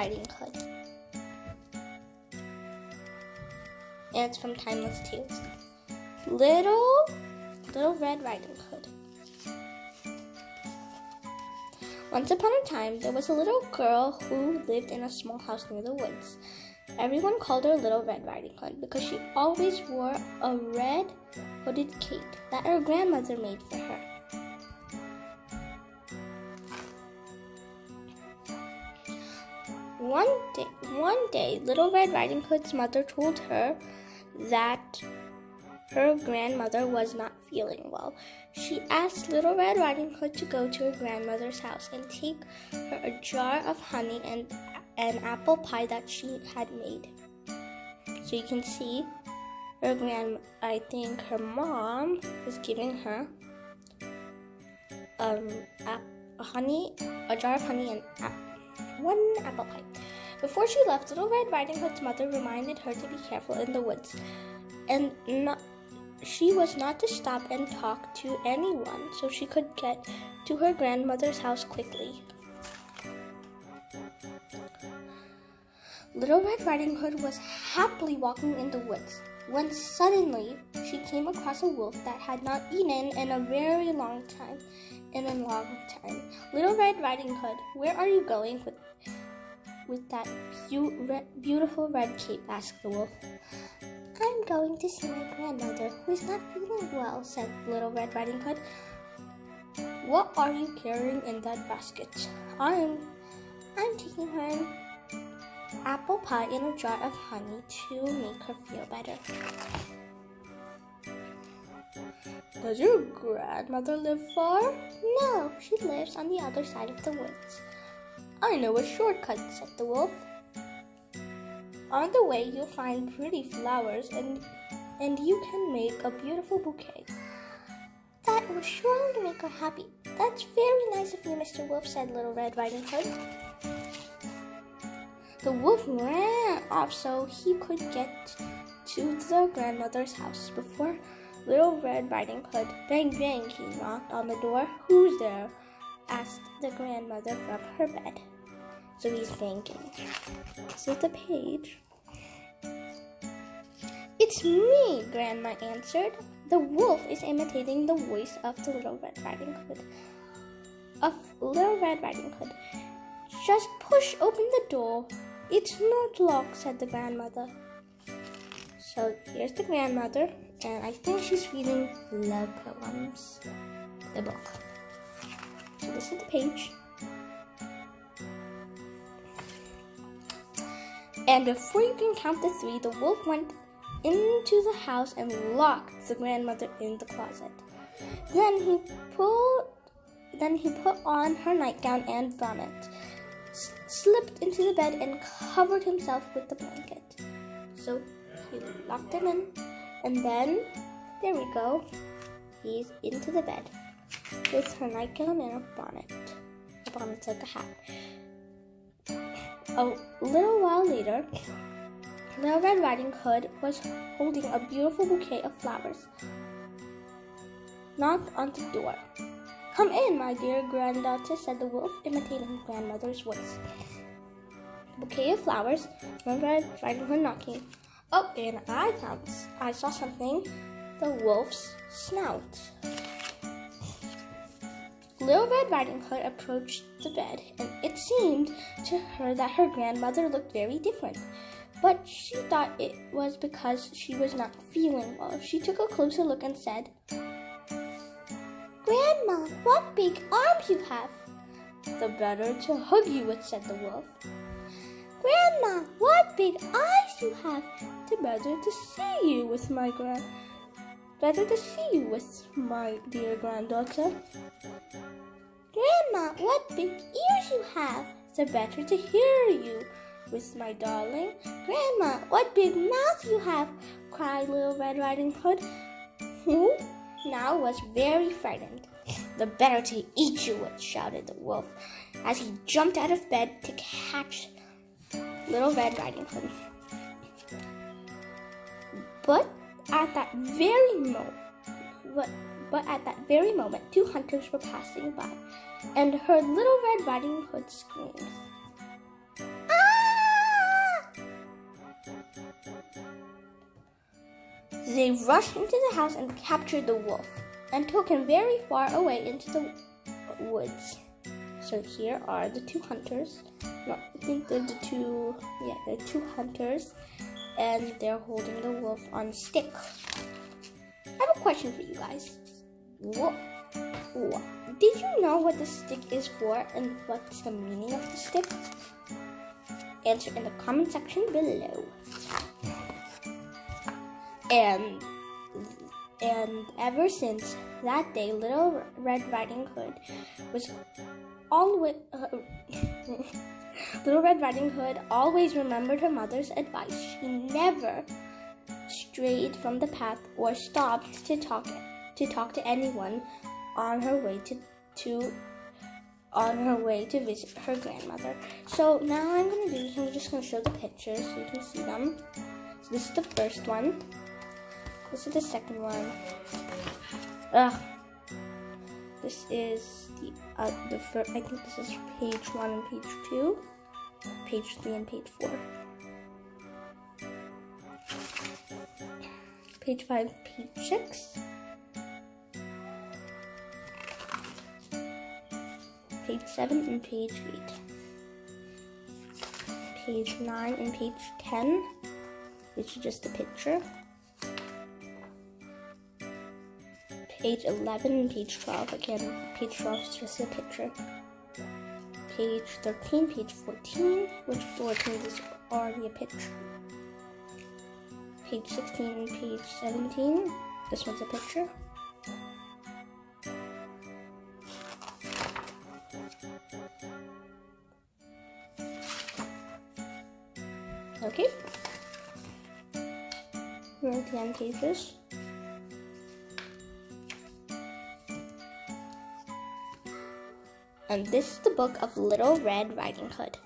Riding Hood. And it's from Timeless Tales. Little Red Riding Hood. Once upon a time, there was a little girl who lived in a small house near the woods. Everyone called her Little Red Riding Hood because she always wore a red hooded cape that her grandmother made for her. One day, Little Red Riding Hood's mother told her that her grandmother was not feeling well. She asked Little Red Riding Hood to go to her grandmother's house and take her a jar of honey and an apple pie that she had made. So you can see I think her mom was giving her a jar of honey and one apple pie. Before she left, Little Red Riding Hood's mother reminded her to be careful in the woods, and she was not to stop and talk to anyone so she could get to her grandmother's house quickly. Little Red Riding Hood was happily walking in the woods when suddenly she came across a wolf that had not eaten in a very long time. Little Red Riding Hood, where are you going with that beautiful red cape? Asked the wolf. I'm going to see my grandmother, who is not feeling well, said Little Red Riding Hood. What are you carrying in that basket? I'm taking her an apple pie in a jar of honey to make her feel better. Does your grandmother live far? No, she lives on the other side of the woods. I know a shortcut, said the wolf. On the way, you'll find pretty flowers and you can make a beautiful bouquet. That will surely make her happy. That's very nice of you, Mr. Wolf, said Little Red Riding Hood. The wolf ran off so he could get to the grandmother's house. Before Little Red Riding Hood, bang bang, he knocked on the door. Who's there? Asked the grandmother from her bed. So he's thinking. This is the page. It's me, Grandma answered. The wolf is imitating the voice of the Little Red Riding Hood. Just push open the door. It's not locked, said the grandmother. So here's the grandmother, and I think she's reading Love Poems, the book. So this is the page. And before you can count to 3, the wolf went into the house and locked the grandmother in the closet. Then he put on her nightgown and bonnet, slipped into the bed and covered himself with the blanket. So he locked him in, and then, there we go, he's into the bed with her nightgown and a bonnet. The bonnet's like a hat. A little while later, Little Red Riding Hood was holding a beautiful bouquet of flowers. Knocked on the door. Come in, my dear granddaughter, said the wolf, imitating grandmother's voice. Bouquet of flowers, Little Red Riding Hood knocking. Oh, and I saw something. The wolf's snout. Little Red Riding Hood approached the bed, and it seemed to her that her grandmother looked very different. But she thought it was because she was not feeling well. She took a closer look and said, Grandma, what big arms you have. The better to hug you with, said the wolf. Grandma, what big eyes you have. The better to see you with my dear granddaughter. Grandma, what big ears you have. The better to hear you with my darling. Grandma, what big mouth you have, cried Little Red Riding Hood, who now was very frightened. The better to eat you with, shouted the wolf, as he jumped out of bed to catch Little Red Riding Hood. But at that very moment, 2 hunters were passing by and heard Little Red Riding Hood screams. Ah! They rushed into the house and captured the wolf and took him very far away into the woods. So here are the two hunters. No, I think they're the two hunters, and they're holding the wolf on a stick. I have a question for you guys. Did you know what the stick is for and what's the meaning of the stick? Answer in the comment section below. And ever since that day, Little Red Riding Hood Little Red Riding Hood always remembered her mother's advice. She never strayed from the path or stopped to talk to anyone on her way to visit her grandmother. So now I'm just gonna show the pictures so you can see them. So this is the first one. This is the second one. This is the first. I think this is page 1 and page 2, page 3 and page 4, page 5, page 6, page 7 and page 8, page 9 and page 10, which is just a picture. Page 11 and page 12, again, page 12 is just a picture. Page 13, page 14, which 14 is already a picture. Page 16 and page 17, this one's a picture. Okay. Here's the end pages. And this is the book of Little Red Riding Hood.